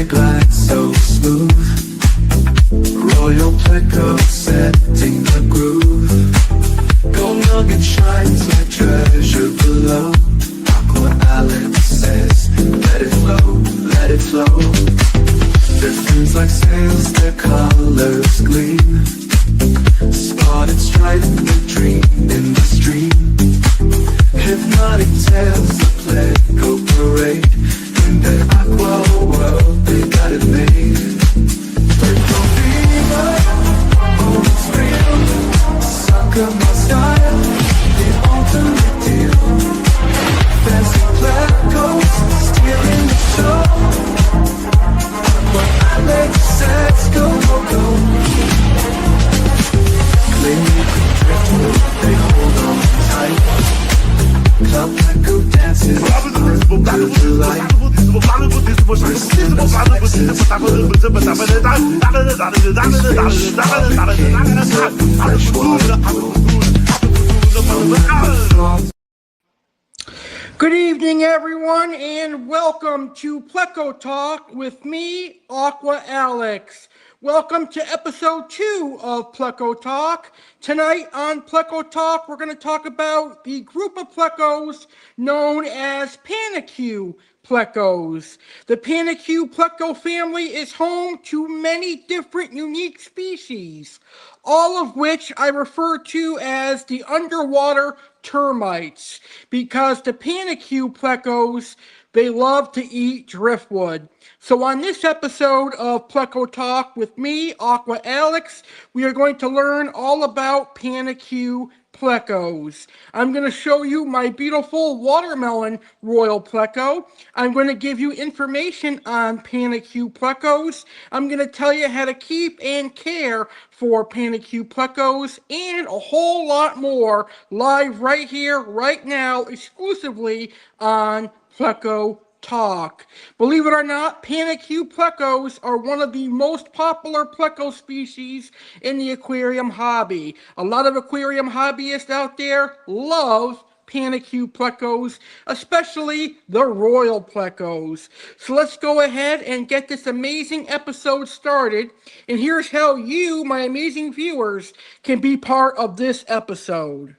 they glide so smooth. Royal Plecos setting the groove. Gold nugget shines like treasure below. Aqua Alex says, let it flow, let it flow. Their fins like sails, their colors gleam. Spotted stripe, the dream in the stream. Hypnotic tales, the Pleco parade. In the aqua world, they got it made. Pleco fever, oh it's real. Sucker my style, the ultimate deal. Fancy Plecos, stealing the show. Aqua Alex says, go, go, go. Cling to Driftwood, they hold on tight. Club Pleco dances, good delight. Good evening, everyone, and welcome to Pleco Talk with me, Aqua Alex. Welcome to episode 2 of Pleco Talk. Tonight on Pleco Talk, we're going to talk about the group of plecos known as Panaque Plecos. The Panaque Pleco family is home to many different unique species, all of which I refer to as the underwater termites, because the Panaque Plecos, they love to eat driftwood. So on this episode of Pleco Talk with me, Aqua Alex, we are going to learn all about Panaque Plecos. I'm going to show you my beautiful watermelon Royal Pleco. I'm going to give you information on Panaque Plecos. I'm going to tell you how to keep and care for Panaque Plecos, and a whole lot more live right here, right now, exclusively on Pleco Talk. Believe it or not, Panaque Plecos are one of the most popular Pleco species in the aquarium hobby. A lot of aquarium hobbyists out there love Panaque Plecos, especially the Royal Plecos. So let's go ahead and get this amazing episode started. And here's how you, my amazing viewers, can be part of this episode.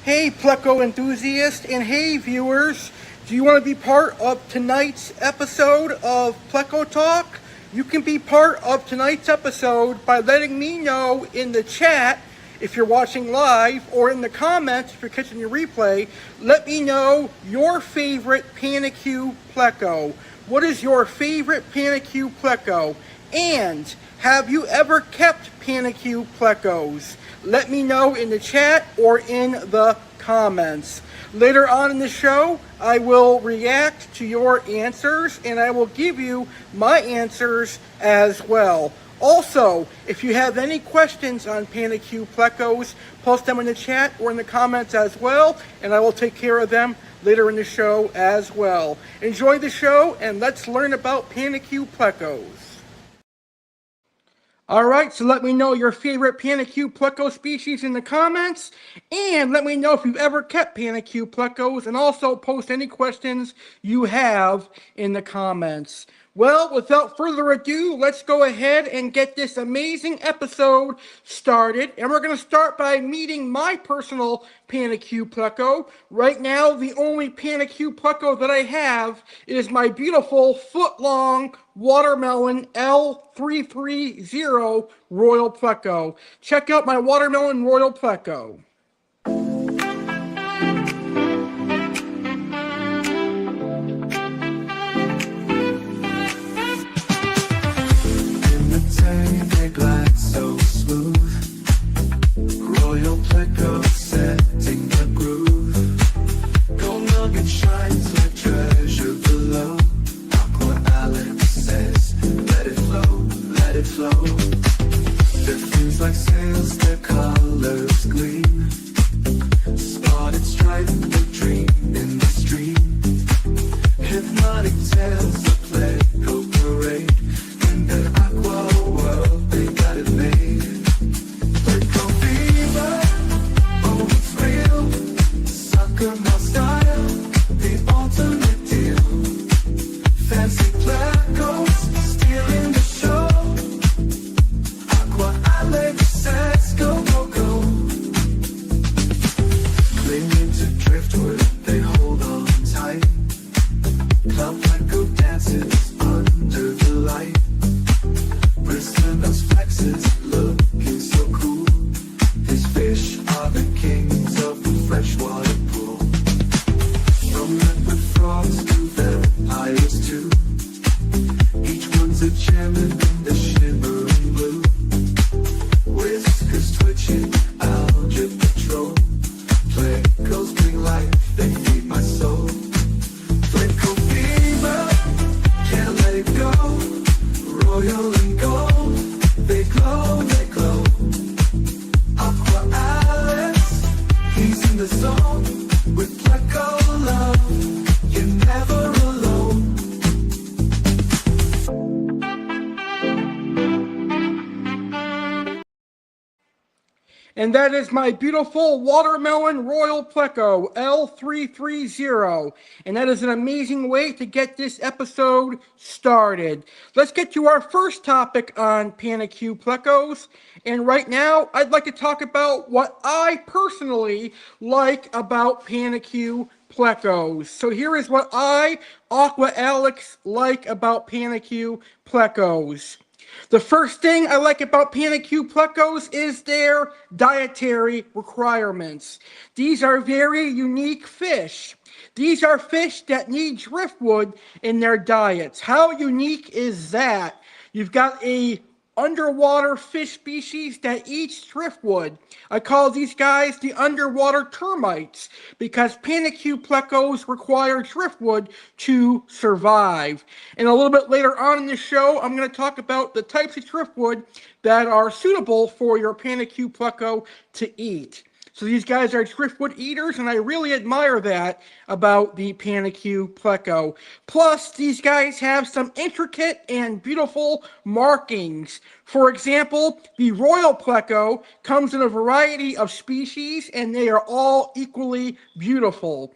Hey Pleco enthusiasts, and hey viewers, do you want to be part of tonight's episode of Pleco Talk? You can be part of tonight's episode by letting me know in the chat if you're watching live, or in the comments if you're catching your replay. Let me know your favorite Panaque Pleco. What is your favorite Panaque Pleco? And have you ever kept Panaque Plecos? Let me know in the chat or in the comments. Later on in the show, I will react to your answers, and I will give you my answers as well. Also, if you have any questions on Panaque Plecos, post them in the chat or in the comments as well, and I will take care of them later in the show as well. Enjoy the show, and let's learn about Panaque Plecos. All right, so let me know your favorite Panaque Pleco species in the comments, and let me know if you've ever kept Panaque Plecos, and also post any questions you have in the comments. Well, without further ado, let's go ahead and get this amazing episode started. And we're going to start by meeting my personal Panaque Pleco. Right now, the only Panaque Pleco that I have is my beautiful foot-long watermelon L330 Royal Pleco. Check out my watermelon Royal Pleco. They glide so smooth. Royal Plecos setting the groove. Gold nugget shines like treasure below. Aqua Alex says, let it flow, let it flow. Their fins like sails, their colors gleam. Spotted stripe, they dream in the stream. Hypnotic tales of Pleco parade. In their aqua world, they got it made. Pleco fever, oh it's real. Sucker mouth style, the ultimate deal. Fancy Plecos, stealing the show. Aqua Alex says go, go, go. Clinging to driftwood, they hold on tight. Cloud Pleco dances under the light. Bristling those flexes, looking so cool. These fish are the kings of the freshwater pool. From liquid frogs to vampires too. Each one's a chairman in the shimmering blue. Whiskers twitching, algae patrol. Plecos bring life, they feed my soul. Pleco fever, can't let it go. Royal and gold, they glow, they glow. Aqua Alex, he's in the zone. With Pleco love, you're never alone. And that is my beautiful watermelon Royal Pleco L330. And that is an amazing way to get this episode started. Let's get to our first topic on Panaque Plecos. And right now, I'd like to talk about what I personally like about Panaque Plecos. So here is what I, Aqua Alex, like about Panaque Plecos. The first thing I like about Panaque Plecos is their dietary requirements. These are very unique fish. These are fish that need driftwood in their diets. How unique is that? You've got a underwater fish species that eats driftwood. I call these guys the underwater termites because Panaque Plecos require driftwood to survive. And a little bit later on in the show, I'm going to talk about the types of driftwood that are suitable for your Panaque Pleco to eat. So these guys are driftwood eaters, and I really admire that about the Panaque Pleco. Plus, these guys have some intricate and beautiful markings. For example, the Royal Pleco comes in a variety of species, and they are all equally beautiful.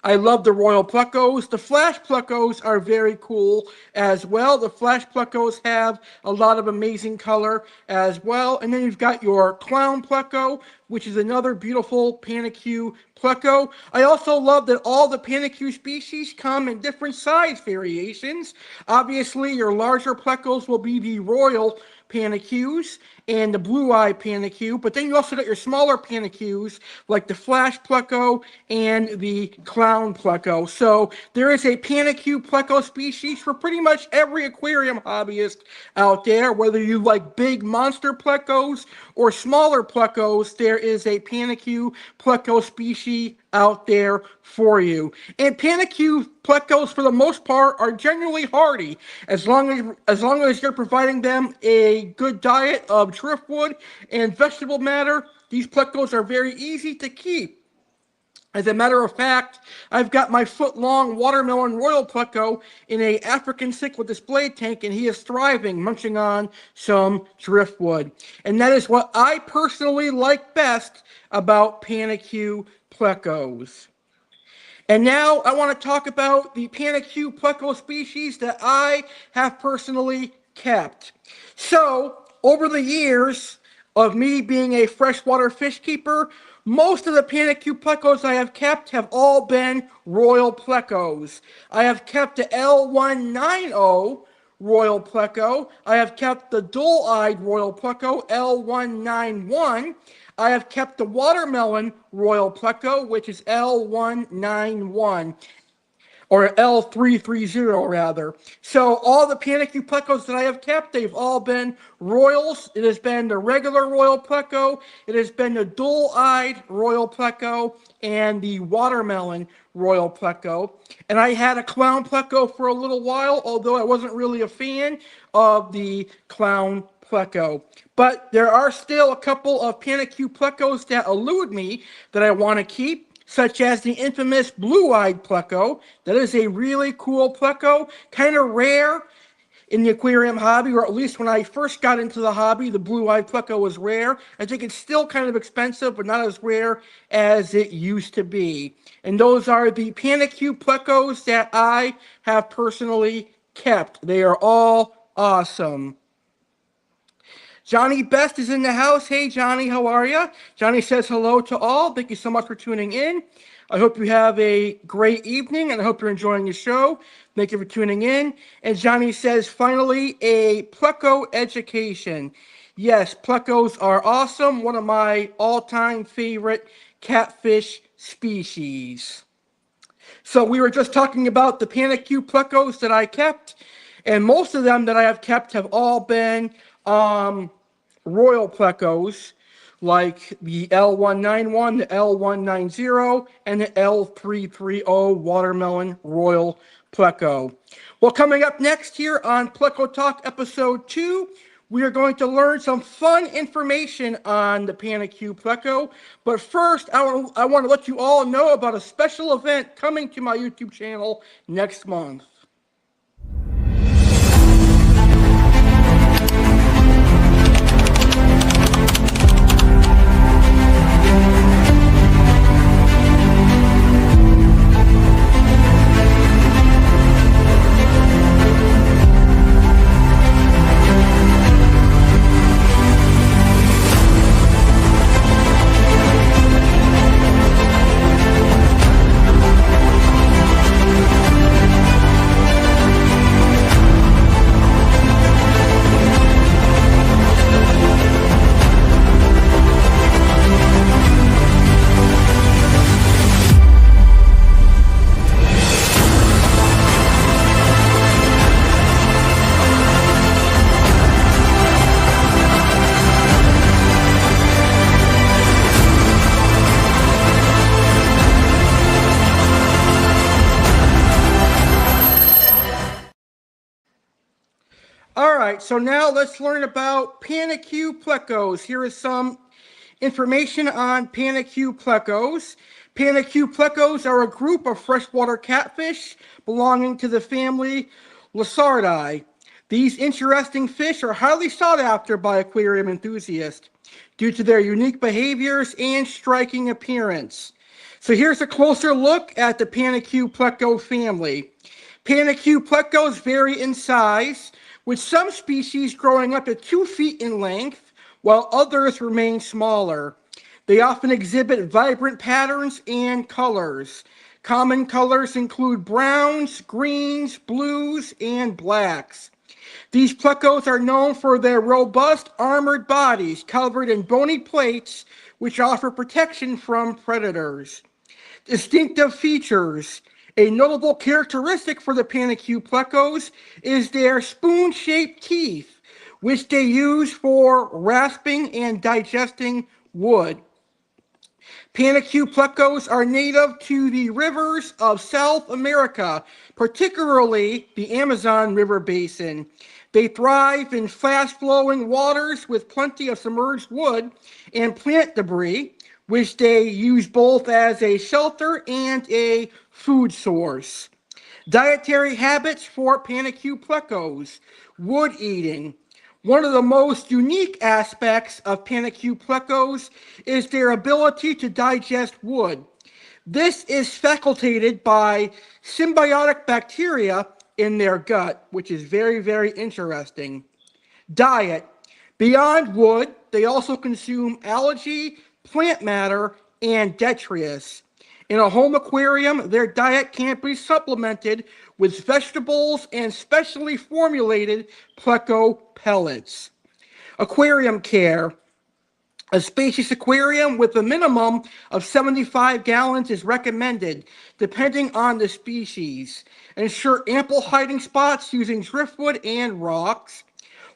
I love the Royal Plecos. The Flash Plecos are very cool as well. The Flash Plecos have a lot of amazing color as well. And then you've got your Clown Pleco, which is another beautiful Panaque Pleco. I also love that all the Panaque species come in different size variations. Obviously, your larger Plecos will be the Royal Panaques and the blue-eye Panaque, but then you also got your smaller Panaques like the Flash Pleco and the Clown Pleco. So there is a Panaque Pleco species for pretty much every aquarium hobbyist out there. Whether you like big monster Plecos or smaller Plecos, there is a Panaque Pleco species out there for you. And Panaque Plecos, for the most part, are genuinely hardy as long as you're providing them a good diet of driftwood and vegetable matter. These Plecos are very easy to keep. As a matter of fact, I've got my foot-long watermelon Royal Pleco in a African cichlid display tank, and he is thriving, munching on some driftwood. And that is what I personally like best about Panaque Plecos. And now I want to talk about the Panaque Pleco species that I have personally kept. So, over the years of me being a freshwater fish keeper, most of the Panaque Plecos I have kept have all been Royal Plecos. I have kept the L190 Royal Pleco. I have kept the dull-eyed Royal Pleco, L191. I have kept the watermelon Royal Pleco, which is L191. Or L330 rather. So all the Panaque Plecos that I have kept, they've all been Royals. It has been the regular Royal Pleco, it has been the dull-eyed Royal Pleco, and the watermelon Royal Pleco. And I had a clown Pleco for a little while, although I wasn't really a fan of the clown Pleco. But there are still a couple of Panaque Plecos that elude me that I want to keep, such as the infamous blue-eyed Pleco. That is a really cool Pleco, kind of rare in the aquarium hobby, or at least when I first got into the hobby, the blue-eyed Pleco was rare. I think it's still kind of expensive, but not as rare as it used to be. And those are the Panaque Plecos that I have personally kept. They are all awesome. Johnny Best is in the house. Hey, Johnny, how are you? Johnny says hello to all. Thank you so much for tuning in. I hope you have a great evening, and I hope you're enjoying the show. Thank you for tuning in. And Johnny says, finally, a Pleco education. Yes, Plecos are awesome. One of my all-time favorite catfish species. So we were just talking about the Panaque Plecos that I kept, and most of them that I have kept have all been Royal Plecos, like the L191, the L190, and the L330 watermelon Royal Pleco. Well, coming up next here on Pleco Talk episode 2, we are going to learn some fun information on the Panaque Pleco. But first, I want to let you all know about a special event coming to my YouTube channel next month. All right, so now let's learn about Panaque Plecos. Here is some information on Panaque Plecos. Panaque Plecos are a group of freshwater catfish belonging to the family Lizardidae. These interesting fish are highly sought after by aquarium enthusiasts due to their unique behaviors and striking appearance. So here's a closer look at the Panaque Pleco family. Panaque Plecos vary in size, with some species growing up to 2 feet in length, while others remain smaller. They often exhibit vibrant patterns and colors. Common colors include browns, greens, blues, and blacks. These plecos are known for their robust armored bodies covered in bony plates, which offer protection from predators. Distinctive features. A notable characteristic for the Panaque Plecos is their spoon-shaped teeth, which they use for rasping and digesting wood. Panaque Plecos are native to the rivers of South America, particularly the Amazon River basin. They thrive in fast-flowing waters with plenty of submerged wood and plant debris, which they use both as a shelter and a food source. Dietary habits for Panaque Plecos. Wood eating. One of the most unique aspects of Panaque Plecos is their ability to digest wood. This is facultated by symbiotic bacteria in their gut, which is very, very interesting. Diet. Beyond wood, they also consume algae, plant matter, and detritus. In a home aquarium, their diet can be supplemented with vegetables and specially formulated Pleco pellets. Aquarium care. A spacious aquarium with a minimum of 75 gallons is recommended, depending on the species. Ensure ample hiding spots using driftwood and rocks.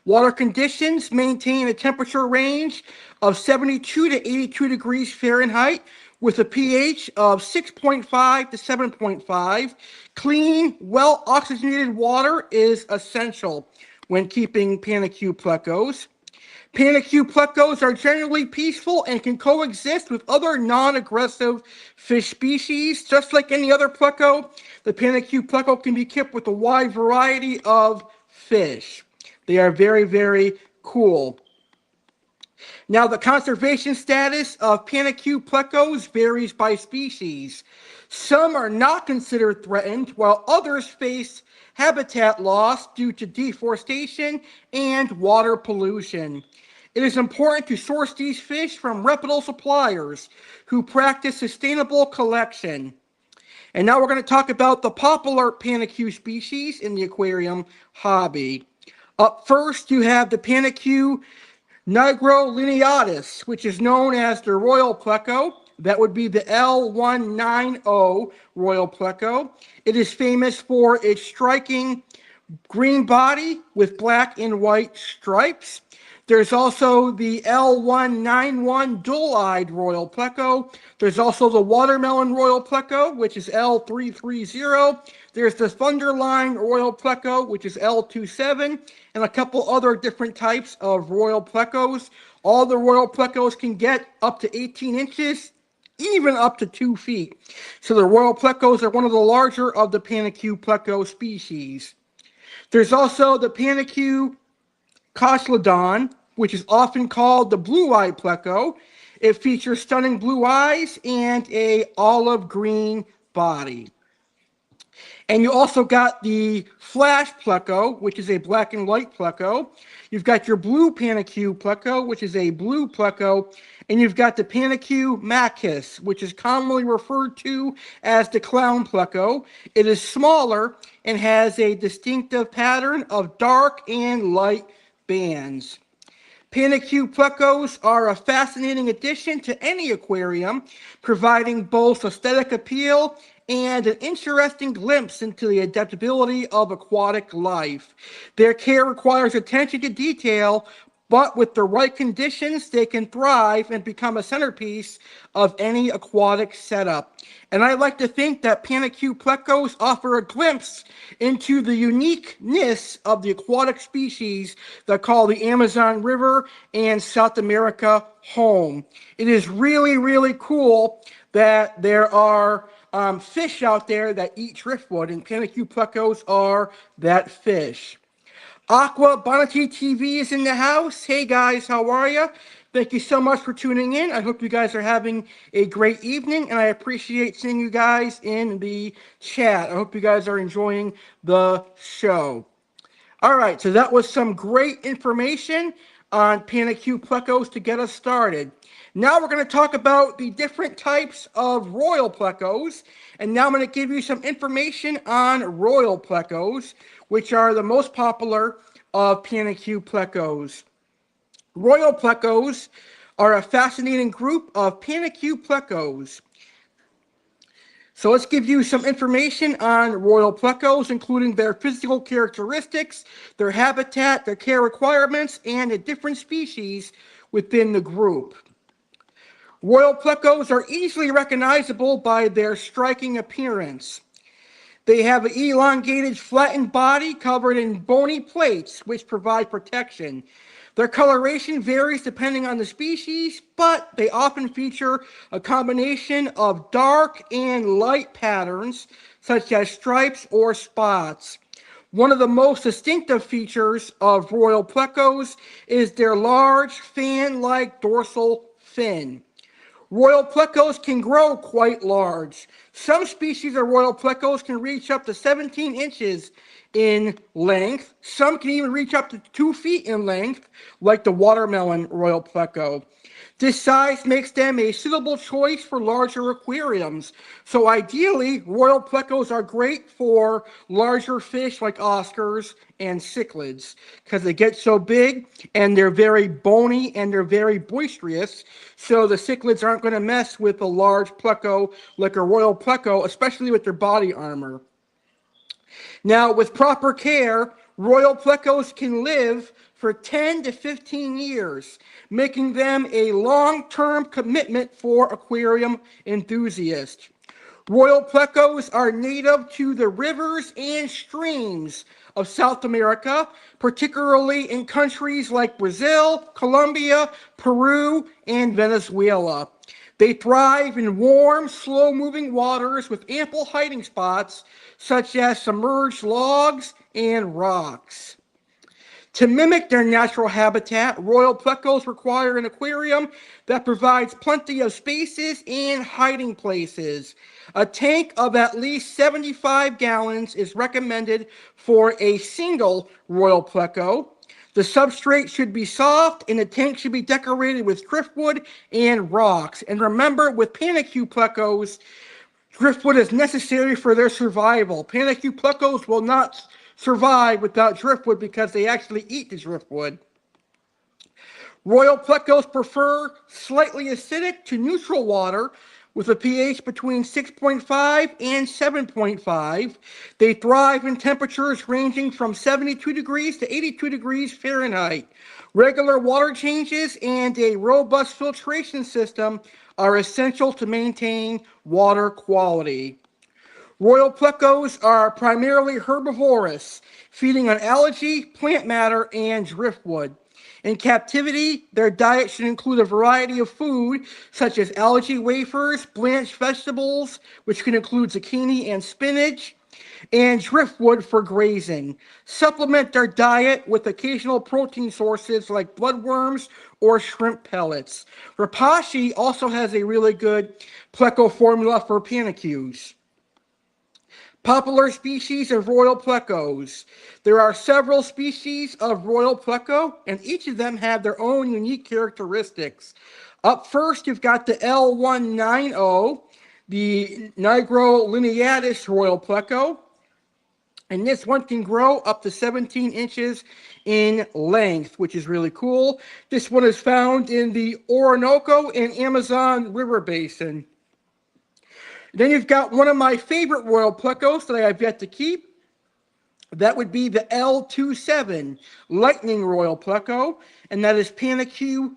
Water conditions: maintain a temperature range of 72 to 82 degrees Fahrenheit with a pH of 6.5 to 7.5. Clean, well oxygenated water is essential when keeping Panaque Plecos. Panaque Plecos are generally peaceful and can coexist with other non-aggressive fish species. Just like any other Pleco, the Panaque Pleco can be kept with a wide variety of fish. They are very, very cool. Now, the conservation status of Panaque Plecos varies by species. Some are not considered threatened, while others face habitat loss due to deforestation and water pollution. It is important to source these fish from reputable suppliers who practice sustainable collection. And now we're going to talk about the popular Panaque species in the aquarium hobby. Up first, you have the Panaque nigrolineatus, which is known as the Royal Pleco. That would be the L190 Royal Pleco. It is famous for its striking green body with black and white stripes. There's also the L191 dual-eyed Royal Pleco. There's also the watermelon Royal Pleco, which is L330. There's the Thunderline Royal Pleco, which is L27, and a couple other different types of Royal Plecos. All the Royal Plecos can get up to 18 inches, even up to 2 feet. So the Royal Plecos are one of the larger of the Panaque Pleco species. There's also the Panaque Cosledon, which is often called the blue-eyed Pleco. It features stunning blue eyes and a olive green body. And you also got the Flash Pleco, which is a black and white Pleco. You've got your blue Panaque Pleco, which is a blue Pleco. And you've got the Panaque Macus, which is commonly referred to as the clown Pleco. It is smaller and has a distinctive pattern of dark and light bands. Panaque Plecos are a fascinating addition to any aquarium, providing both aesthetic appeal and an interesting glimpse into the adaptability of aquatic life. Their care requires attention to detail, but with the right conditions, they can thrive and become a centerpiece of any aquatic setup. And I like to think that Panaque Plecos offer a glimpse into the uniqueness of the aquatic species that call the Amazon River and South America home. It is really, really cool that there are fish out there that eat driftwood, and Panaque Plecos are that fish. Aqua Bonity TV is in the house. Hey guys, how are you? Thank you so much for tuning in. I hope you guys are having a great evening, and I appreciate seeing you guys in the chat. I hope you guys are enjoying the show. All right, so that was some great information on Panaque Plecos to get us started. Now we're going to talk about the different types of Royal Plecos, and now I'm going to give you some information on Royal Plecos, which are the most popular of Panaque Plecos. Royal Plecos are a fascinating group of Panaque Plecos. So let's give you some information on Royal Plecos, including their physical characteristics, their habitat, their care requirements, and the different species within the group. Royal Plecos are easily recognizable by their striking appearance. They have an elongated, flattened body covered in bony plates, which provide protection. Their coloration varies depending on the species, but they often feature a combination of dark and light patterns, such as stripes or spots. One of the most distinctive features of Royal Plecos is their large fan-like dorsal fin. Royal Plecos can grow quite large. Some species of Royal Plecos can reach up to 17 inches in length. Some can even reach up to 2 feet in length, like the watermelon Royal Pleco. This size makes them a suitable choice for larger aquariums. So ideally, Royal Plecos are great for larger fish like Oscars and cichlids because they get so big and they're very bony and they're very boisterous. So the cichlids aren't going to mess with a large Pleco like a Royal Pleco, especially with their body armor. Now, with proper care, Royal Plecos can live for 10 to 15 years, making them a long-term commitment for aquarium enthusiasts. Royal Plecos are native to the rivers and streams of South America, particularly in countries like Brazil, Colombia, Peru, and Venezuela. They thrive in warm, slow-moving waters with ample hiding spots, such as submerged logs and rocks. To mimic their natural habitat, Royal Plecos require an aquarium that provides plenty of spaces and hiding places. A tank of at least 75 gallons is recommended for a single Royal Pleco. The substrate should be soft and the tank should be decorated with driftwood and rocks. And remember, with Panaque Plecos, driftwood is necessary for their survival. Panaque Plecos will not survive without driftwood because they actually eat the driftwood. Royal Plecos prefer slightly acidic to neutral water with a pH between 6.5 and 7.5. They thrive in temperatures ranging from 72 degrees to 82 degrees Fahrenheit. Regular water changes and a robust filtration system are essential to maintain water quality. Royal Plecos are primarily herbivorous, feeding on algae, plant matter, and driftwood. In captivity, their diet should include a variety of food, such as algae wafers, blanched vegetables, which can include zucchini and spinach, and driftwood for grazing. Supplement their diet with occasional protein sources like bloodworms or shrimp pellets. Rapashi also has a really good Pleco formula for panaques. Popular species of Royal Plecos. There are several species of Royal Pleco, and each of them have their own unique characteristics. Up first, you've got the L190, the Nigrolineatus Royal Pleco, and this one can grow up to 17 inches in length, which is really cool. This one is found in the Orinoco and Amazon River Basin. Then you've got one of my favorite Royal Plecos that I have yet to keep. That would be the L27 Lightning Royal Pleco, and that is Panaque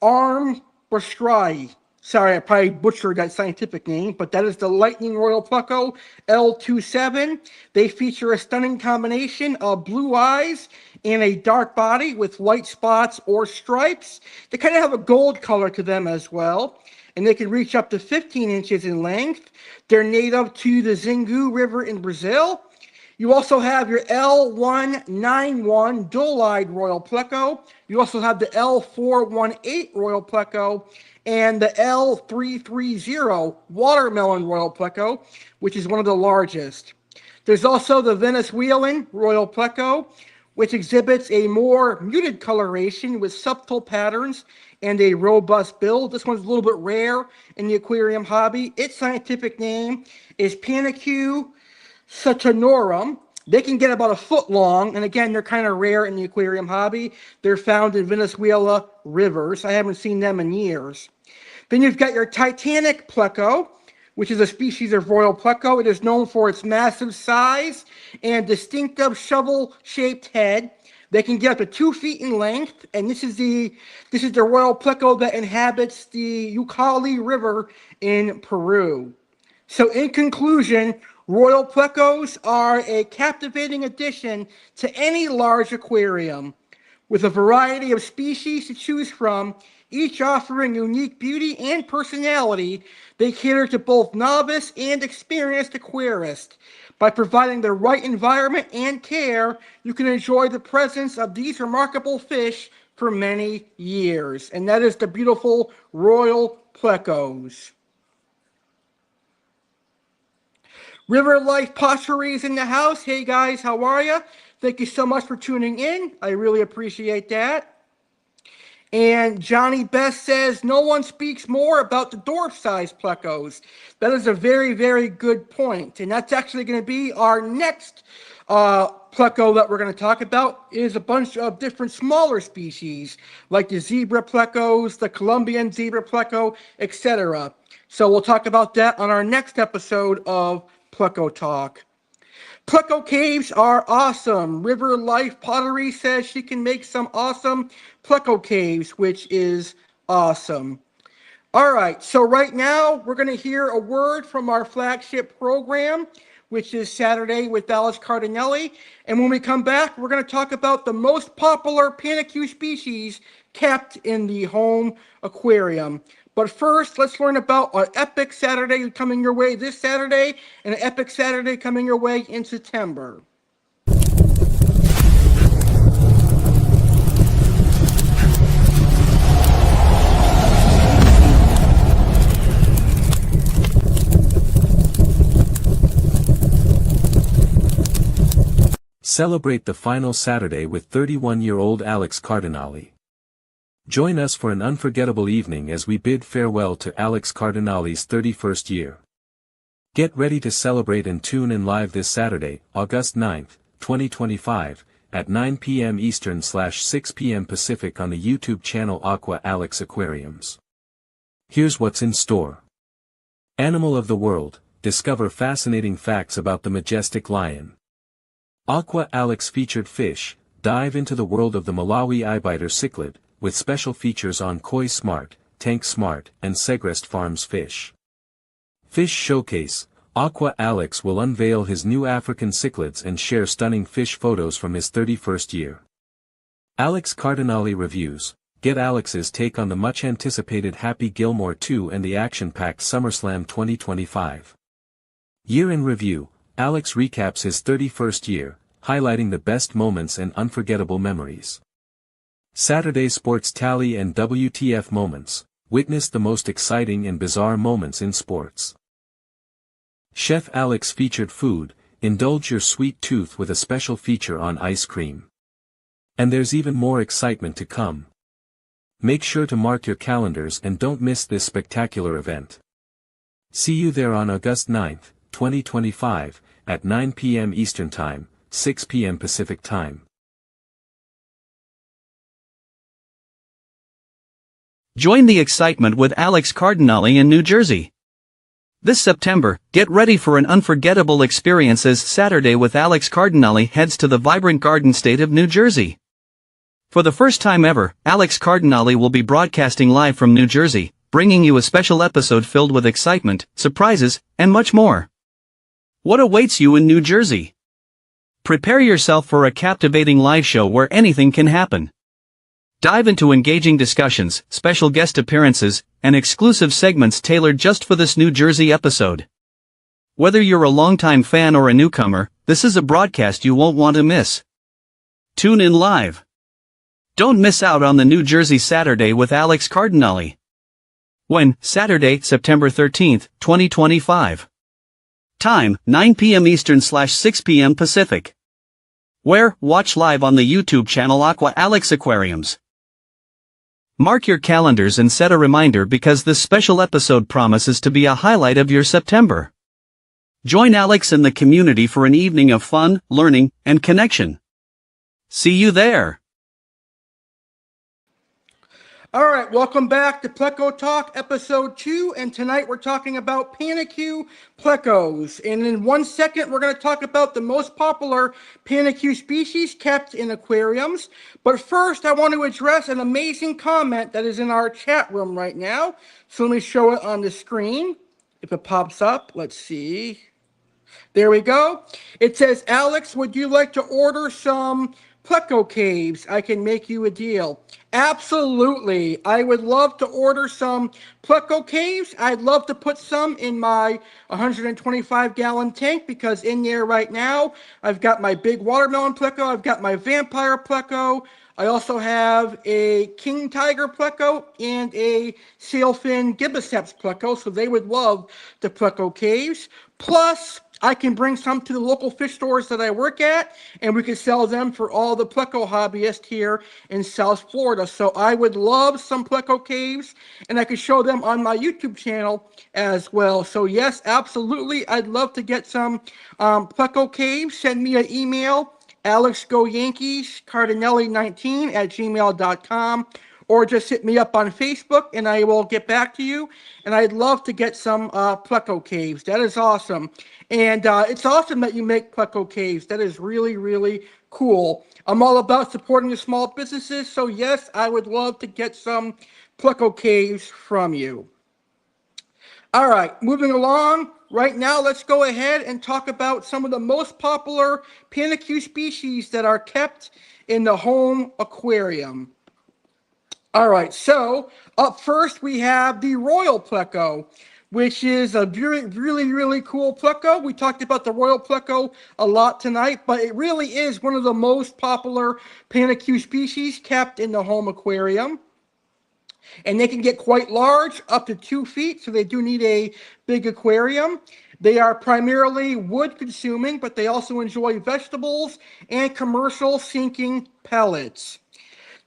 armbrustrii. Sorry, I probably butchered that scientific name, but that is the Lightning Royal Pleco L27. They feature a stunning combination of blue eyes and a dark body with white spots or stripes. They kind of have a gold color to them as well, and they can reach up to 15 inches in length. They're native to the Xingu River in Brazil. You also have your L191 dual-eyed Royal Pleco. You also have the L418 Royal Pleco and the L330 Watermelon Royal Pleco, which is one of the largest. There's also the Venezuelan Royal Pleco, which exhibits a more muted coloration with subtle patterns and a robust build. This one's a little bit rare in the aquarium hobby. Its scientific name is Panaque satanorum. They can get about a foot long, and again, they're kind of rare in the aquarium hobby. They're found in Venezuela rivers. I haven't seen them in years. Then you've got your Titanic Pleco, which is a species of Royal Pleco. It is known for its massive size and distinctive shovel-shaped head. They can get up to 2 feet in length, and this is the Royal Pleco that inhabits the Ucayali River in Peru. So in conclusion, Royal Plecos are a captivating addition to any large aquarium. With a variety of species to choose from, each offering unique beauty and personality, they cater to both novice and experienced aquarists. By providing the right environment and care, you can enjoy the presence of these remarkable fish for many years. And that is the beautiful Royal Plecos. River Life Pottery is in the house. Hey guys, how are you? Thank you so much for tuning in. I really appreciate that. And Johnny Best says, no one speaks more about the dwarf-sized plecos. That is a very, very good point. And that's actually going to be our next pleco that we're going to talk about is a bunch of different smaller species, like the zebra plecos, the Colombian zebra pleco, etc. So we'll talk about that on our next episode of Pleco Talk. Pleco caves are awesome. River Life Pottery says she can make some awesome Pleco caves, which is awesome. All right, so right now we're going to hear a word from our flagship program, which is Saturday with Alex Cardinale. And when we come back, we're going to talk about the most popular Panaque species kept in the home aquarium. But first, let's learn about an epic Saturday coming your way this Saturday and an epic Saturday coming your way in September. Celebrate the final Saturday with 31-year-old Alex Cardinale. Join us for an unforgettable evening as we bid farewell to Alex Cardinale's 31st year. Get ready to celebrate and tune in live this Saturday, August 9th, 2025, at 9 p.m. Eastern/6 p.m. Pacific on the YouTube channel Aqua Alex Aquariums. Here's what's in store. Animal of the World, discover fascinating facts about the majestic lion. Aqua Alex featured fish, dive into the world of the Malawi eyebiter cichlid, with special features on Koi Smart, Tank Smart, and Segrest Farms fish. Fish Showcase, Aqua Alex will unveil his new African cichlids and share stunning fish photos from his 31st year. Alex Cardinale reviews, get Alex's take on the much-anticipated Happy Gilmore 2 and the action-packed SummerSlam 2025. Year in Review, Alex recaps his 31st year, highlighting the best moments and unforgettable memories. Saturday Sports Tally and WTF Moments, witness the most exciting and bizarre moments in sports. Chef Alex featured food, indulge your sweet tooth with a special feature on ice cream. And there's even more excitement to come. Make sure to mark your calendars and don't miss this spectacular event. See you there on August 9th, 2025, at 9 p.m. Eastern Time, 6 p.m. Pacific Time. Join the excitement with Alex Cardinale in New Jersey. This September, get ready for an unforgettable experience as Saturday with Alex Cardinale heads to the vibrant Garden State of New Jersey. For the first time ever, Alex Cardinale will be broadcasting live from New Jersey, bringing you a special episode filled with excitement, surprises, and much more. What awaits you in New Jersey? Prepare yourself for a captivating live show where anything can happen. Dive into engaging discussions, special guest appearances, and exclusive segments tailored just for this New Jersey episode. Whether you're a longtime fan or a newcomer, this is a broadcast you won't want to miss. Tune in live. Don't miss out on the New Jersey Saturday with Alex Cardinale. When? Saturday, September 13th, 2025. Time, 9 p.m. Eastern/6 p.m. Pacific. Where? Watch live on the YouTube channel Aqua Alex Aquariums. Mark your calendars and set a reminder because this special episode promises to be a highlight of your September. Join Alex and the community for an evening of fun, learning, and connection. See you there. All right, welcome back to Pleco Talk, episode 2, and tonight we're talking about Panaque Plecos. And in 1 second, we're going to talk about the most popular Panaque species kept in aquariums. But first, I want to address an amazing comment that is in our chat room right now. So let me show it on the screen. If it pops up, let's see. There we go. It says, Alex, would you like to order some Pleco caves, I can make you a deal. Absolutely. I would love to order some Pleco caves. I'd love to put some in my 125-gallon tank because in there right now, I've got my big watermelon Pleco, I've got my vampire Pleco, I also have a king tiger Pleco and a sailfin gibbosiceps Pleco, so they would love the Pleco caves. Plus, I can bring some to the local fish stores that I work at, and we can sell them for all the Pleco hobbyists here in South Florida. So I would love some Pleco caves, and I could show them on my YouTube channel as well. So yes, absolutely, I'd love to get some Pleco caves. Send me an email, alexgoyankees19@gmail.com, or just hit me up on Facebook and I will get back to you. And I'd love to get some Pleco caves. That is awesome. And it's awesome that you make Pleco caves. That is really, really cool. I'm all about supporting the small businesses. So yes, I would love to get some Pleco caves from you. All right, moving along. Right now, let's go ahead and talk about some of the most popular Panaque species that are kept in the home aquarium. All right, so up first we have the Royal Pleco, which is a really cool Pleco. We talked about the Royal Pleco a lot tonight, but it really is one of the most popular Panaque species kept in the home aquarium. And they can get quite large, up to 2 feet, so they do need a big aquarium. They are primarily wood consuming, but they also enjoy vegetables and commercial sinking pellets.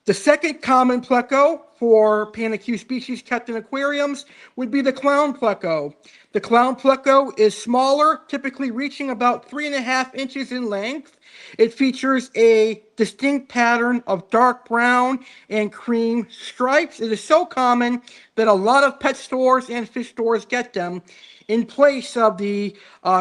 The second common Pleco for Panaque species kept in aquariums would be the clown Pleco. The clown Pleco is smaller, typically reaching about 3.5 inches in length. It features a distinct pattern of dark brown and cream stripes. It is so common that a lot of pet stores and fish stores get them in place of the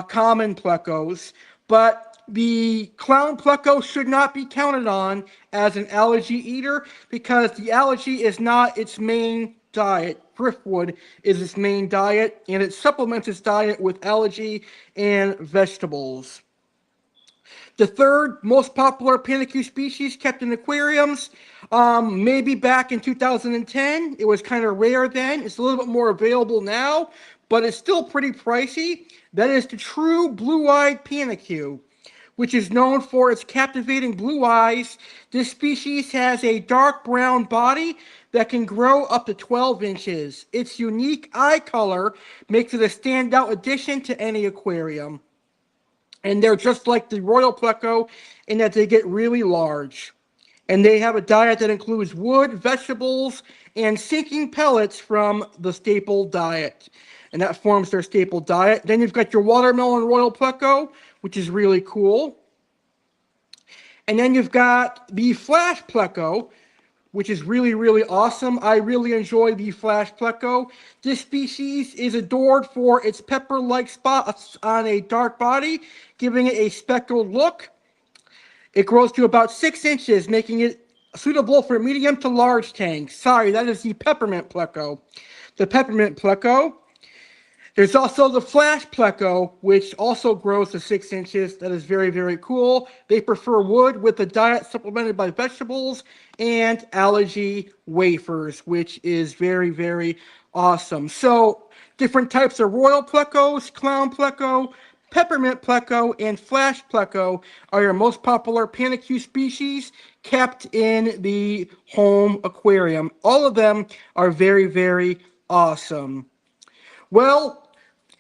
common Plecos. But the clown Pleco should not be counted on as an algae eater because the algae is not its main diet. Driftwood is its main diet, and it supplements its diet with algae and vegetables. The third most popular Panaque species kept in aquariums, maybe back in 2010. It was kind of rare then. It's a little bit more available now, but it's still pretty pricey. That is the true blue-eyed Panaque, which is known for its captivating blue eyes. This species has a dark brown body that can grow up to 12 inches. Its unique eye color makes it a standout addition to any aquarium. And they're just like the Royal Pleco in that they get really large. And they have a diet that includes wood, vegetables, and sinking pellets from the staple diet. And that forms their staple diet. Then you've got your watermelon Royal Pleco, which is really cool. And then you've got the Flash Pleco, which is really awesome. I really enjoy the Flash Pleco. This species is adored for its pepper-like spots on a dark body, giving it a speckled look. It grows to about 6 inches, making it suitable for medium to large tanks. Sorry, that is the Peppermint Pleco. The Peppermint Pleco. There's also the Flash Pleco, which also grows to 6 inches. That is very cool. They prefer wood with a diet supplemented by vegetables and algae wafers, which is very awesome. So, different types of Royal Plecos, Clown Pleco, Peppermint Pleco, and Flash Pleco are your most popular Panaque species kept in the home aquarium. All of them are very awesome. Well,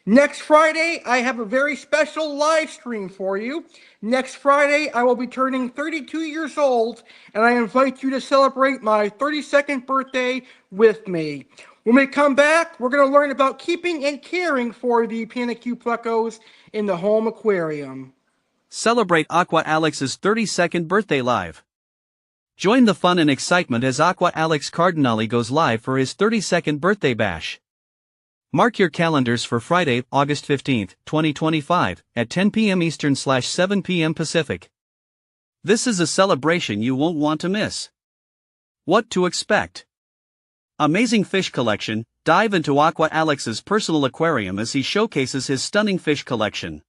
next Friday, I have a very special live stream for you. Next Friday, I will be turning 32 years old, and I invite you to celebrate my 32nd birthday with me. When we come back, we're going to learn about keeping and caring for the Panaque Plecos in the home aquarium. Celebrate Aqua Alex's 32nd birthday live. Join the fun and excitement as Aqua Alex Cardinale goes live for his 32nd birthday bash. Mark your calendars for Friday, August 15, 2025, at 10 p.m. Eastern/7 p.m. Pacific. This is a celebration you won't want to miss. What to expect? Amazing fish collection. Dive into Aqua Alex's personal aquarium as he showcases his stunning fish collection.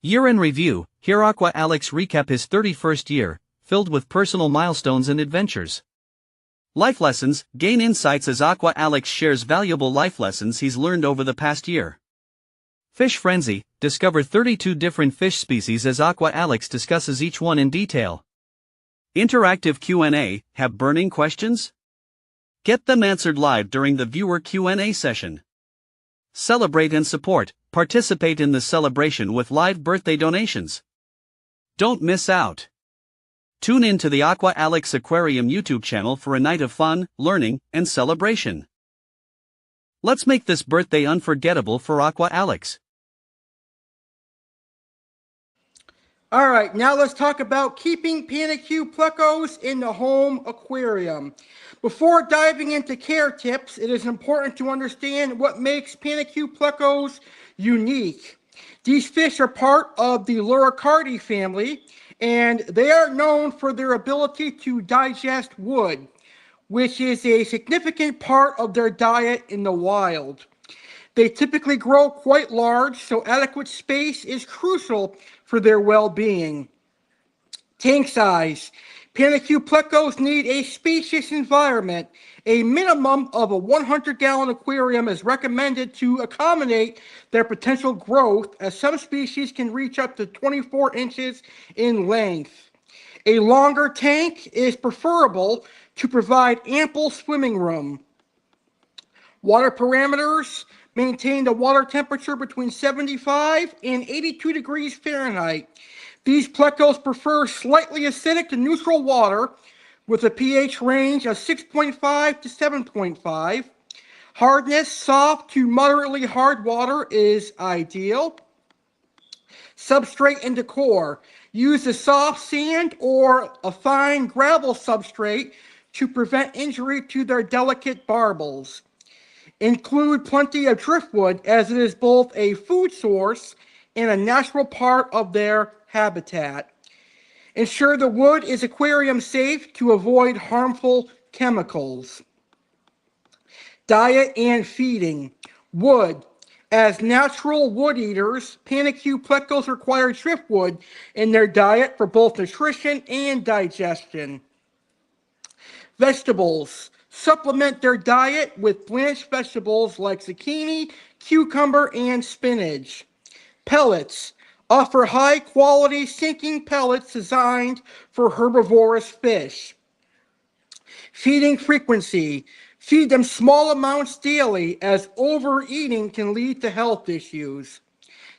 Year in review. Here Aqua Alex recap his 31st year, filled with personal milestones and adventures. Life lessons, gain insights as Aqua Alex shares valuable life lessons he's learned over the past year. Fish Frenzy, discover 32 different fish species as Aqua Alex discusses each one in detail. Interactive Q&A, have burning questions? Get them answered live during the viewer Q&A session. Celebrate and support, participate in the celebration with live birthday donations. Don't miss out. Tune in to the Aqua Alex Aquarium YouTube channel for a night of fun, learning, and celebration. Let's make this birthday unforgettable for Aqua Alex. All right, now let's talk about keeping Panaque Plecos in the home aquarium. Before diving into care tips, it is important to understand what makes Panaque Plecos unique. These fish are part of the Luricardi family, and they are known for their ability to digest wood, which is a significant part of their diet in the wild. They typically grow quite large, so adequate space is crucial for their well-being. Tank size. Panaque Plecos need a spacious environment. A minimum of a 100-gallon aquarium is recommended to accommodate their potential growth, as some species can reach up to 24 inches in length. A longer tank is preferable to provide ample swimming room. Water parameters. Maintain the water temperature between 75 and 82 degrees Fahrenheit. These plecos prefer slightly acidic to neutral water with a pH range of 6.5 to 7.5. Hardness, soft to moderately hard water is ideal. Substrate and decor. Use a soft sand or a fine gravel substrate to prevent injury to their delicate barbels. Include plenty of driftwood, as it is both a food source and a natural part of their habitat. Ensure the wood is aquarium safe to avoid harmful chemicals. Diet and feeding. Wood. As natural wood eaters, Panaque Plecos require driftwood in their diet for both nutrition and digestion. Vegetables. Supplement their diet with blanched vegetables like zucchini, cucumber, and spinach. Pellets. Offer high-quality sinking pellets designed for herbivorous fish. Feeding frequency. Feed them small amounts daily, as overeating can lead to health issues.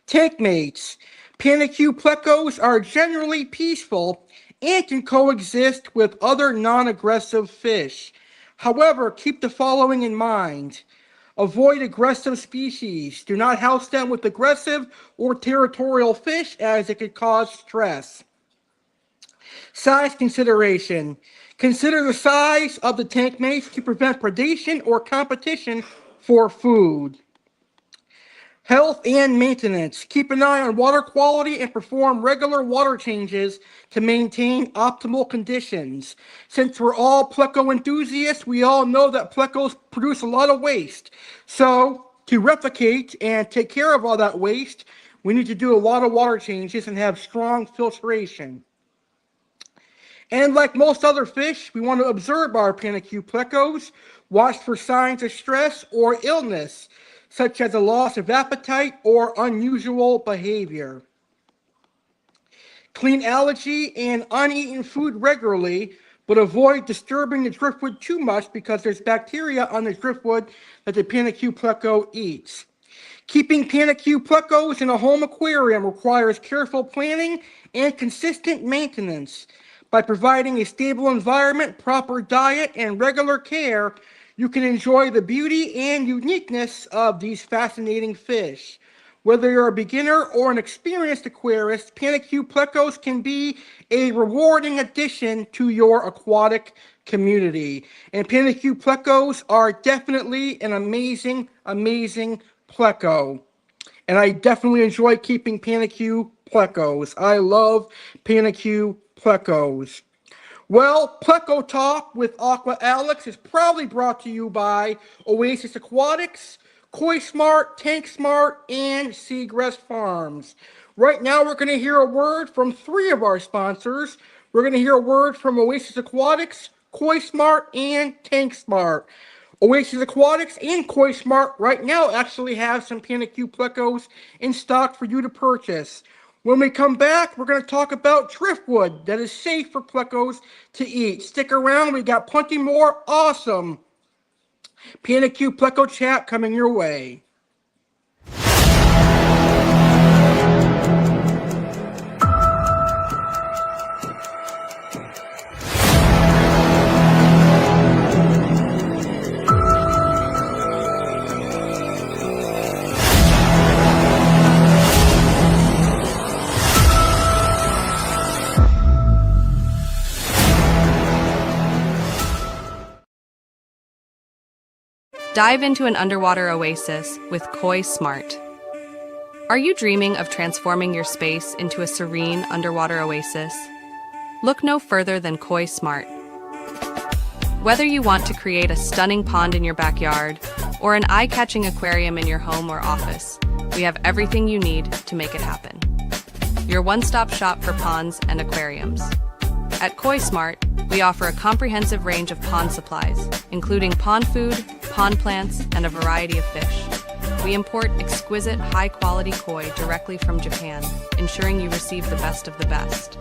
Tank mates. Panaque Plecos are generally peaceful and can coexist with other non-aggressive fish. However, keep the following in mind. Avoid aggressive species. Do not house them with aggressive or territorial fish, as it could cause stress. Size consideration. Consider the size of the tank mates to prevent predation or competition for food. Health and maintenance. Keep an eye on water quality and perform regular water changes to maintain optimal conditions. Since we're all Pleco enthusiasts, we all know that Plecos produce a lot of waste. So, to replicate and take care of all that waste, we need to do a lot of water changes and have strong filtration. And like most other fish, we want to observe our Panaque Plecos, watch for signs of stress or illness, such as a loss of appetite or unusual behavior. Clean algae and uneaten food regularly, but avoid disturbing the driftwood too much because there's bacteria on the driftwood that the Panaque Pleco eats. Keeping Panaque Plecos in a home aquarium requires careful planning and consistent maintenance. By providing a stable environment, proper diet, and regular care, you can enjoy the beauty and uniqueness of these fascinating fish. Whether you're a beginner or an experienced aquarist, Panaque Plecos can be a rewarding addition to your aquatic community. And Panaque Plecos are definitely an amazing, amazing Pleco. And I definitely enjoy keeping Panaque Plecos. I love Panaque Plecos. Well, Pleco Talk with Aqua Alex is proudly brought to you by Oasis Aquatics, Koi Smart, Tank Smart, and Seagrass Farms. Right now, we're going to hear a word from three of our sponsors, We're going to hear words from Oasis Aquatics, Koi Smart, and Tank Smart. Oasis Aquatics and Koi Smart right now actually have some Panaque Plecos in stock for you to purchase. When we come back, we're going to talk about driftwood that is safe for plecos to eat. Stick around, we got plenty more awesome Panaque Pleco chat coming your way. Dive into an underwater oasis with Koi Smart. Are you dreaming of transforming your space into a serene underwater oasis? Look no further than Koi Smart. Whether you want to create a stunning pond in your backyard or an eye-catching aquarium in your home or office, we have everything you need to make it happen. Your one-stop shop for ponds and aquariums. At Koi Smart, we offer a comprehensive range of pond supplies, including pond food, pond plants, and a variety of fish. We import exquisite, high-quality koi directly from Japan, ensuring you receive the best of the best.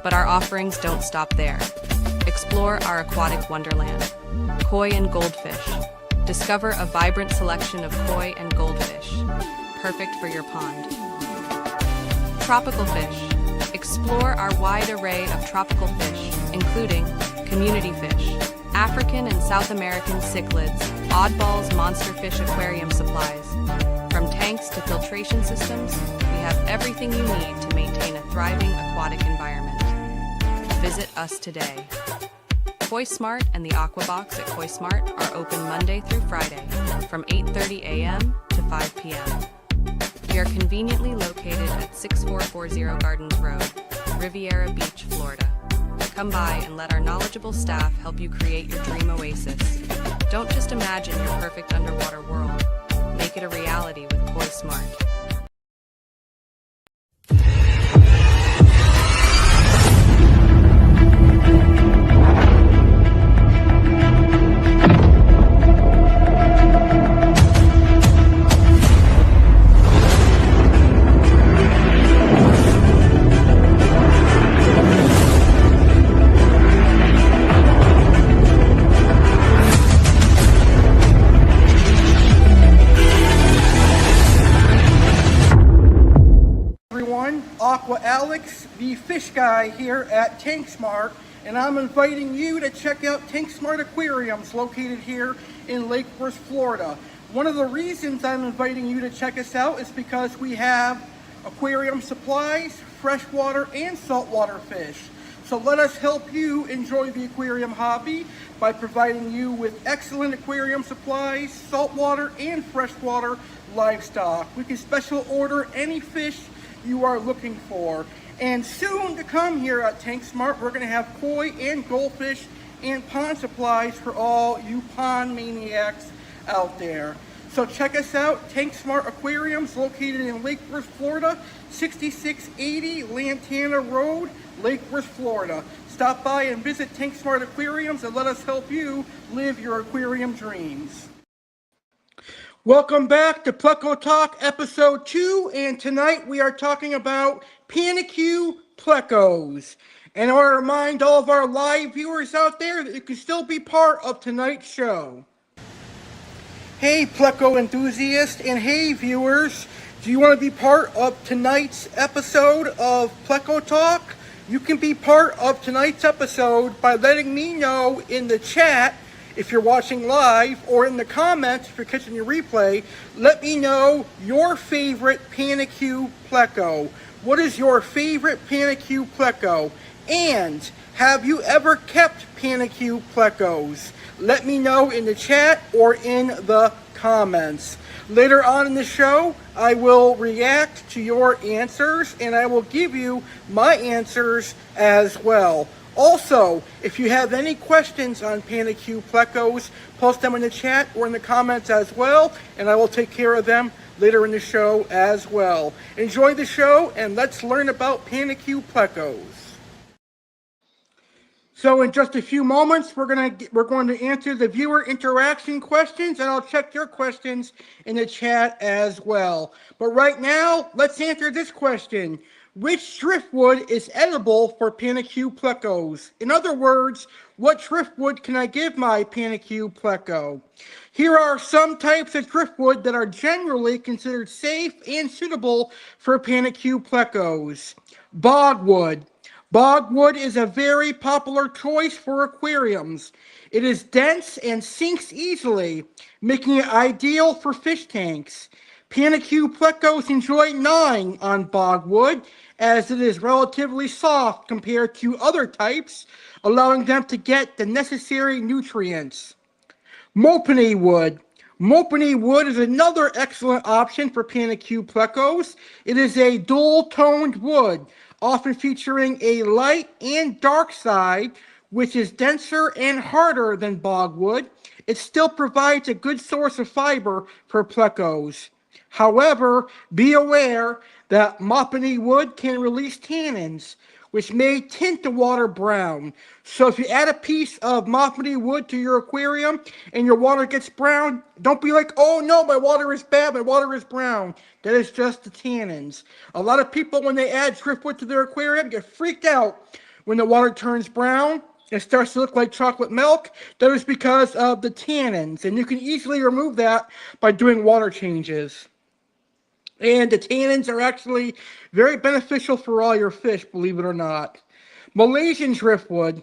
But our offerings don't stop there. Explore our aquatic wonderland, koi and goldfish. Discover a vibrant selection of koi and goldfish, perfect for your pond. Tropical fish. Explore our wide array of tropical fish, including community fish, African and South American cichlids, oddballs, monster fish aquarium supplies. From tanks to filtration systems, we have everything you need to maintain a thriving aquatic environment. Visit us today. Koi Smart and the Aqua Box at Koi Smart are open Monday through Friday from 8:30 a.m. to 5 p.m. We are conveniently located at 6440 Gardens Road, Riviera Beach, Florida. Come by and let our knowledgeable staff help you create your dream oasis. Don't just imagine your perfect underwater world. Make it a reality with Koi Smart. Aqua Alex, the fish guy here at Tank Smart, and I'm inviting you to check out Tank Smart Aquariums located here in Lake Worth, Florida. One of the reasons I'm inviting you to check us out is because we have aquarium supplies, freshwater and saltwater fish. So let us help you enjoy the aquarium hobby by providing you with excellent aquarium supplies, saltwater and freshwater livestock. We can special order any fish you are looking for. And soon to come here at Tank Smart, we're going to have koi and goldfish and pond supplies for all you pond maniacs out there. So check us out, Tank Smart Aquariums, located in Lake Worth, Florida, 6680 Lantana Road, Lake Worth, Florida. Stop by and visit Tank Smart Aquariums and let us help you live your aquarium dreams. Welcome back to Pleco Talk episode 2, and tonight we are talking about Panaque Plecos. And I want to remind all of our live viewers out there that you can still be part of tonight's show. Hey Pleco enthusiasts, and hey viewers, do you want to be part of tonight's episode of Pleco Talk? You can be part of tonight's episode by letting me know in the chat if you're watching live, or in the comments if you're catching your replay. Let me know your favorite Panaque Pleco. What is your favorite Panaque Pleco? And have you ever kept Panaque Plecos? Let me know in the chat or in the comments. Later on in the show, I will react to your answers and I will give you my answers as well. Also, if you have any questions on Panaque Plecos, post them in the chat or in the comments as well, and I will take care of them later in the show as well. Enjoy the show, and let's learn about Panaque Plecos. So in just a few moments, we're going to answer the viewer interaction questions, and I'll check your questions in the chat as well. But right now, let's answer this question. Which driftwood is edible for Panaque Plecos? In other words, what driftwood can I give my Panaque Pleco? Here are some types of driftwood that are generally considered safe and suitable for Panaque Plecos. Bogwood. Bogwood is a very popular choice for aquariums. It is dense and sinks easily, making it ideal for fish tanks. Panaque Plecos enjoy gnawing on bogwood as it is relatively soft compared to other types, allowing them to get the necessary nutrients. Mopane wood. Mopane wood is another excellent option for Panaque Plecos. It is a dual-toned wood, often featuring a light and dark side, which is denser and harder than bogwood. It still provides a good source of fiber for plecos. However, be aware that Mopane wood can release tannins, which may tint the water brown. So if you add a piece of Mopane wood to your aquarium and your water gets brown, don't be like, oh no, my water is bad, my water is brown. That is just the tannins. A lot of people, when they add driftwood to their aquarium, get freaked out when the water turns brown. It starts to look like chocolate milk. That is because of the tannins, and you can easily remove that by doing water changes. And the tannins are actually very beneficial for all your fish, believe it or not. Malaysian driftwood.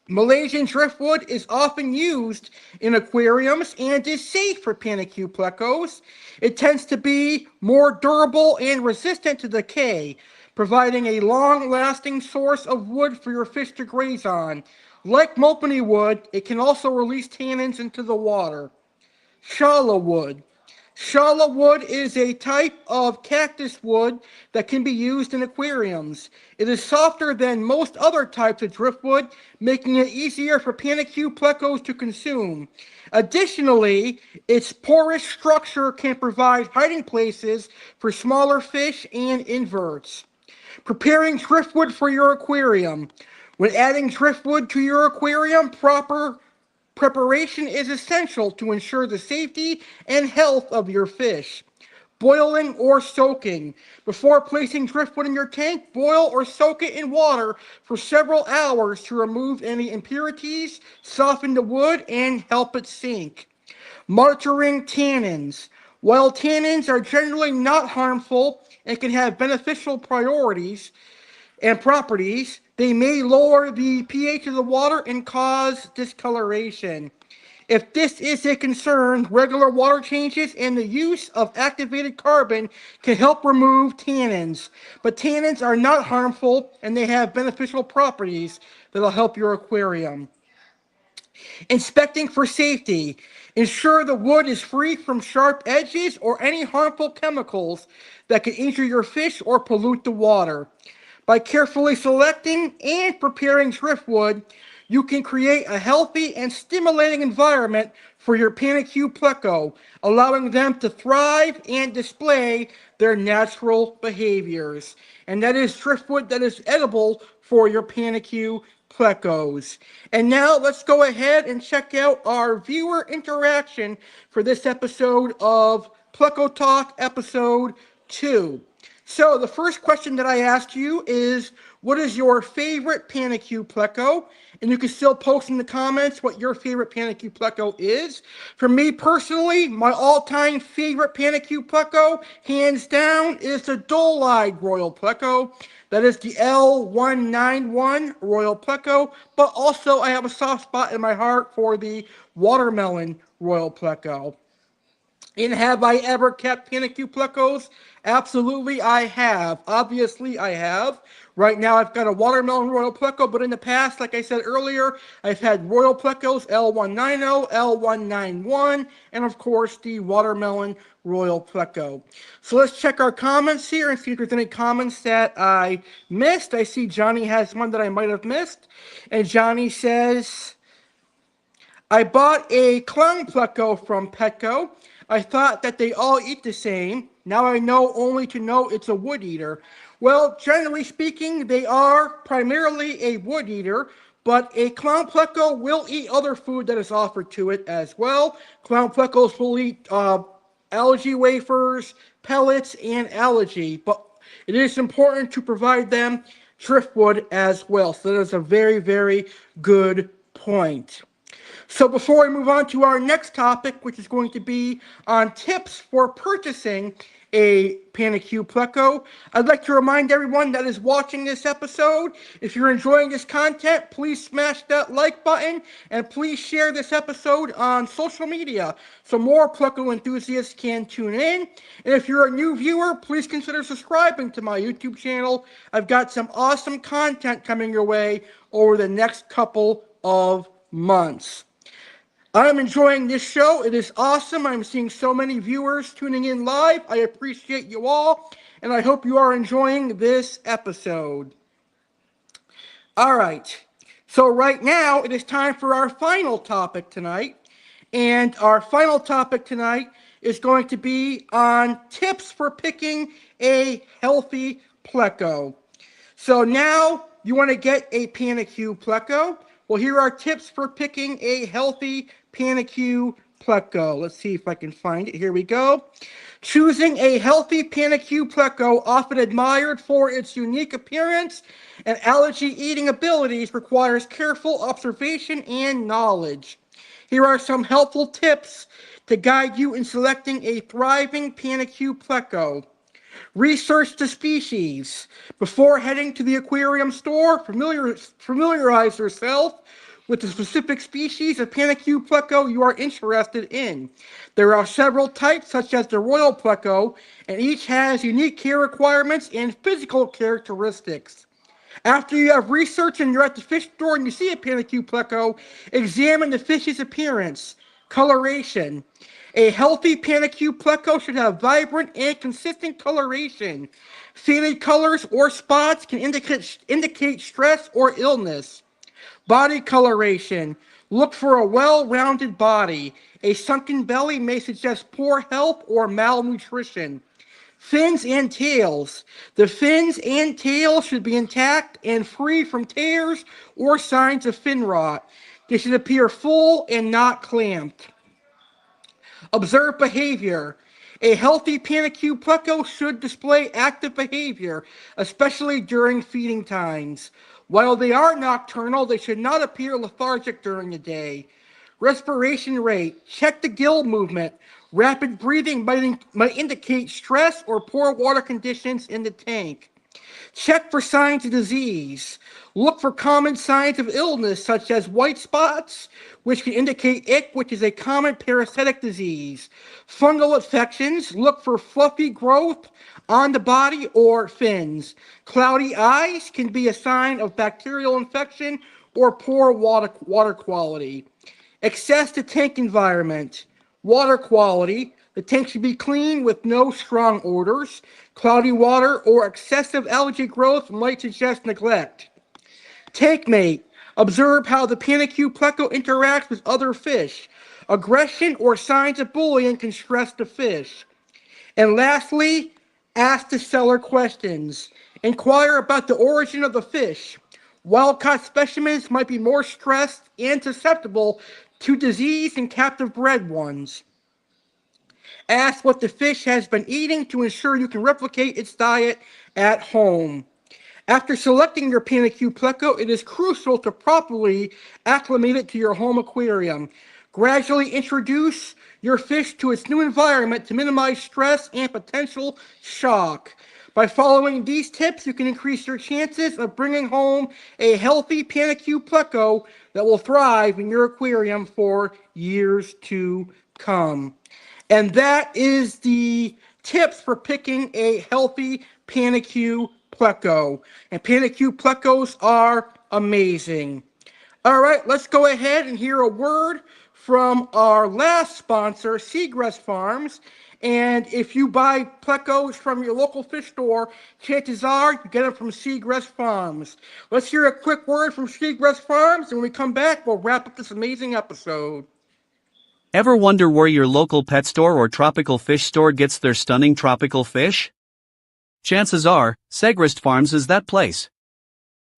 Malaysian driftwood is often used in aquariums and is safe for Panaque Plecos. It tends to be more durable and resistant to decay, providing a long-lasting source of wood for your fish to graze on. Like Mopane wood, it can also release tannins into the water. Shalla wood. Shalla wood is a type of cactus wood that can be used in aquariums. It is softer than most other types of driftwood, making it easier for Panaque Plecos to consume. Additionally, its porous structure can provide hiding places for smaller fish and inverts. Preparing driftwood for your aquarium. When adding driftwood to your aquarium, proper preparation is essential to ensure the safety and health of your fish. Boiling or soaking. Before placing driftwood in your tank, boil or soak it in water for several hours to remove any impurities, soften the wood, and help it sink. Monitoring tannins. While tannins are generally not harmful and can have beneficial priorities and properties, they may lower the pH of the water and cause discoloration. If this is a concern, regular water changes and the use of activated carbon can help remove tannins. But tannins are not harmful and they have beneficial properties that will help your aquarium. Inspecting for safety. Ensure the wood is free from sharp edges or any harmful chemicals that can injure your fish or pollute the water. By carefully selecting and preparing driftwood, you can create a healthy and stimulating environment for your Panaque Pleco, allowing them to thrive and display their natural behaviors. And that is driftwood that is edible for your Panaque Plecos. And now let's go ahead and check out our viewer interaction for this episode of Pleco Talk episode 2. So the first question that I asked you is, what is your favorite Panaque Pleco? And you can still post in the comments what your favorite Panaque Pleco is. For me personally, my all-time favorite Panaque Pleco, hands down, is the dull-eyed Royal Pleco. That is the L191 Royal Pleco. But also I have a soft spot in my heart for the watermelon Royal Pleco. And have I ever kept Panaque Plecos? Absolutely, I have. Obviously, I have. Right now, I've got a watermelon Royal Pleco, but in the past, like I said earlier, I've had Royal Plecos L190, L191, and of course, the watermelon Royal Pleco. So let's check our comments here and see if there's any comments that I missed. I see Johnny has one that I might have missed. And Johnny says, I bought a clown Pleco from Petco. I thought that they all eat the same. Now I know only to know it's a wood eater. Well, generally speaking, they are primarily a wood eater, but a clown pleco will eat other food that is offered to it as well. Clown plecos will eat algae wafers, pellets, and algae, but it is important to provide them driftwood as well. So that is a very, very good point. So before we move on to our next topic, which is going to be on tips for purchasing a Panaque Pleco, I'd like to remind everyone that is watching this episode, if you're enjoying this content, please smash that like button and please share this episode on social media so more Pleco enthusiasts can tune in. And if you're a new viewer, please consider subscribing to my YouTube channel. I've got some awesome content coming your way over the next couple of months. I'm enjoying this show. It is awesome. I'm seeing so many viewers tuning in live. I appreciate you all, and I hope you are enjoying this episode. All right. So right now, it is time for our final topic tonight. And our final topic tonight is going to be on tips for picking a healthy pleco. So now you want to get a Panaque Pleco. Well, here are tips for picking a healthy Panaque Pleco. Let's see if I can find it. Here we go. Choosing a healthy Panaque Pleco, often admired for its unique appearance and algae-eating abilities, requires careful observation and knowledge. Here are some helpful tips to guide you in selecting a thriving Panaque Pleco. Research the species. Before heading to the aquarium store, familiarize yourself with the specific species of Panaque Pleco you are interested in. There are several types, such as the Royal Pleco, and each has unique care requirements and physical characteristics. After you have researched and you're at the fish store and you see a Panaque Pleco, examine the fish's appearance, coloration. A healthy Panaque Pleco should have vibrant and consistent coloration. Faded colors or spots can indicate stress or illness. Body coloration. Look for a well-rounded body. A sunken belly may suggest poor health or malnutrition. Fins and tails. The fins and tail should be intact and free from tears or signs of fin rot. They should appear full and not clamped. Observe behavior. A healthy Panaque Pleco should display active behavior, especially during feeding times. While they are nocturnal, they should not appear lethargic during the day. Respiration rate. Check the gill movement. Rapid breathing might indicate stress or poor water conditions in the tank. Check for signs of disease. Look for common signs of illness such as white spots, which can indicate ick, which is a common parasitic disease. Fungal infections. Look for fluffy growth on the body or fins. Cloudy eyes can be a sign of bacterial infection or poor water quality. Access to tank environment. Water quality. The tank should be clean with no strong odors. Cloudy water or excessive algae growth might suggest neglect. Tank mate. Observe how the Panaque Pleco interacts with other fish. Aggression or signs of bullying can stress the fish. And lastly, ask the seller questions. Inquire about the origin of the fish. Wild-caught specimens might be more stressed and susceptible to disease than captive-bred ones. Ask what the fish has been eating to ensure you can replicate its diet at home. After selecting your Panaque Pleco, it is crucial to properly acclimate it to your home aquarium. Gradually introduce your fish to its new environment to minimize stress and potential shock. By following these tips, you can increase your chances of bringing home a healthy Panaque Pleco that will thrive in your aquarium for years to come. And that is the tips for picking a healthy Panaque Pleco. And Panaque Plecos are amazing. All right, let's go ahead and hear a word from our last sponsor, Seagrass Farms. And if you buy plecos from your local fish store, chances are you get them from Seagrass Farms. Let's hear a quick word from Seagrass Farms, and when we come back, we'll wrap up this amazing episode. Ever wonder where your local pet store or tropical fish store gets their stunning tropical fish? Chances are, Seagrass Farms is that place.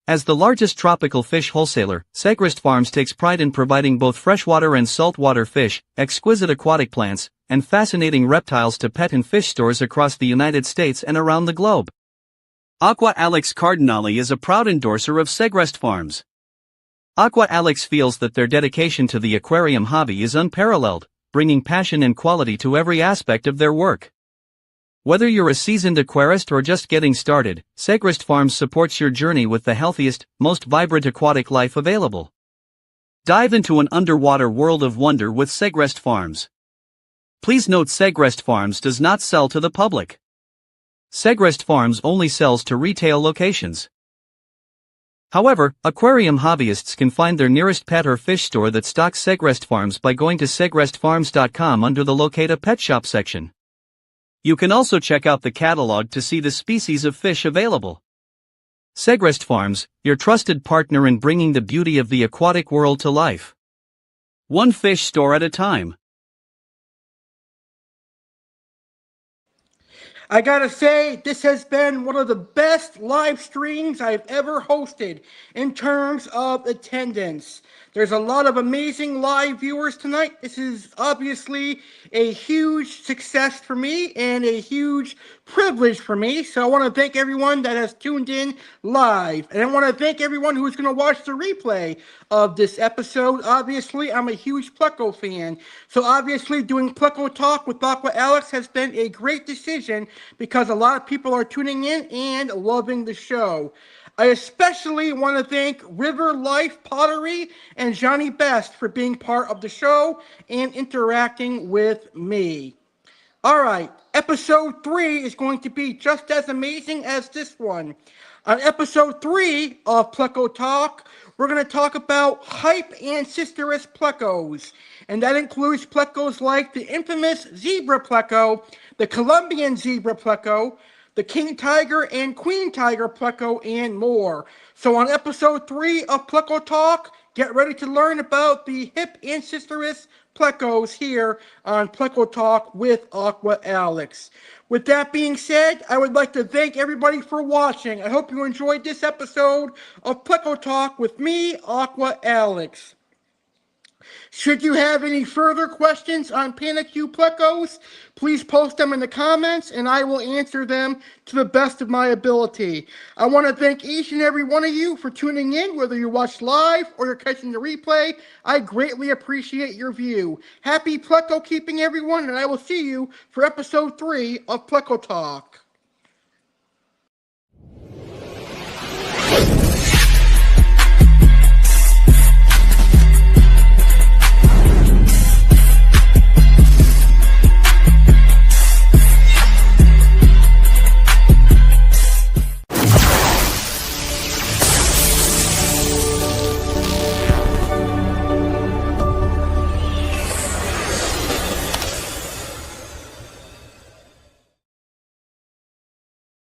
As the largest tropical fish wholesaler, Segrest Farms takes pride in providing both freshwater and saltwater fish, exquisite aquatic plants, and fascinating reptiles to pet and fish stores across the United States and around the globe. Aqua Alex Cardinale is a proud endorser of Segrest Farms. Aqua Alex feels that their dedication to the aquarium hobby is unparalleled, bringing passion and quality to every aspect of their work. Whether you're a seasoned aquarist or just getting started, Segrest Farms supports your journey with the healthiest, most vibrant aquatic life available. Dive into an underwater world of wonder with Segrest Farms. Please note Segrest Farms does not sell to the public. Segrest Farms only sells to retail locations. However, aquarium hobbyists can find their nearest pet or fish store that stocks Segrest Farms by going to segrestfarms.com under the Locate a Pet Shop section. You can also check out the catalog to see the species of fish available. Segrest Farms, your trusted partner in bringing the beauty of the aquatic world to life. One fish store at a time. I gotta say, this has been one of the best live streams I've ever hosted in terms of attendance. There's a lot of amazing live viewers tonight. This is obviously a huge success for me and a huge privilege for me. So I want to thank everyone that has tuned in live. And I want to thank everyone who's going to watch the replay of this episode. Obviously, I'm a huge Pleco fan. So obviously, doing Pleco Talk with Aqua Alex has been a great decision because a lot of people are tuning in and loving the show. I especially want to thank River Life Pottery and Johnny Best for being part of the show and interacting with me. All right, episode 3 is going to be just as amazing as this one. On episode 3 of Pleco Talk, we're going to talk about hype ancestors Plecos, and that includes Plecos like the infamous Zebra Pleco, the Colombian Zebra Pleco, the King Tiger and Queen Tiger Pleco, and more. So on episode 3 of Pleco Talk, get ready to learn about the hip ancestors Plecos here on Pleco Talk with Aqua Alex. With that being said, I would like to thank everybody for watching. I hope you enjoyed this episode of Pleco Talk with me, Aqua Alex. Should you have any further questions on Panaque Plecos, please post them in the comments and I will answer them to the best of my ability. I want to thank each and every one of you for tuning in, whether you watch live or you're catching the replay. I greatly appreciate your view. Happy Pleco keeping, everyone, and I will see you for episode 3 of Pleco Talk.